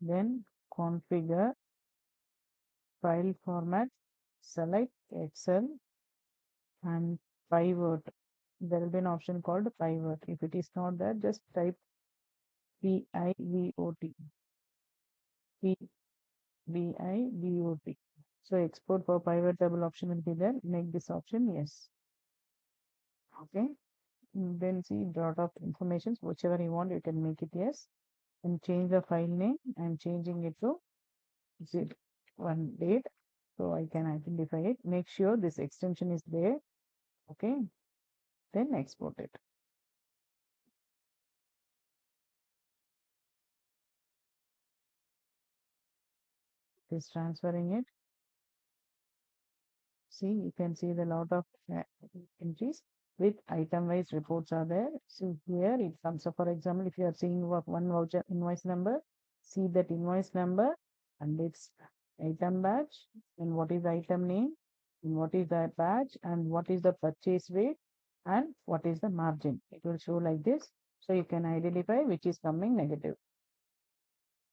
then configure, file format, select Excel and pivot. There will be an option called pivot. If it is not there, just type PIVOT. PIVOT. So export for pivot table option will be there. Make this option yes. Okay. Then see dot of informations, whichever you want, you can make it yes. And change the file name. I'm changing it to 1 date. So I can identify it. Make sure this extension is there. Okay. Then export it. It is transferring it. See, you can see the lot of entries with item-wise reports are there. So here it comes up, for example, if you are seeing one voucher invoice number, see that invoice number and its item batch and what is the item name and what is the batch and what is the purchase rate and what is the margin. It will show like this. So you can identify which is coming negative.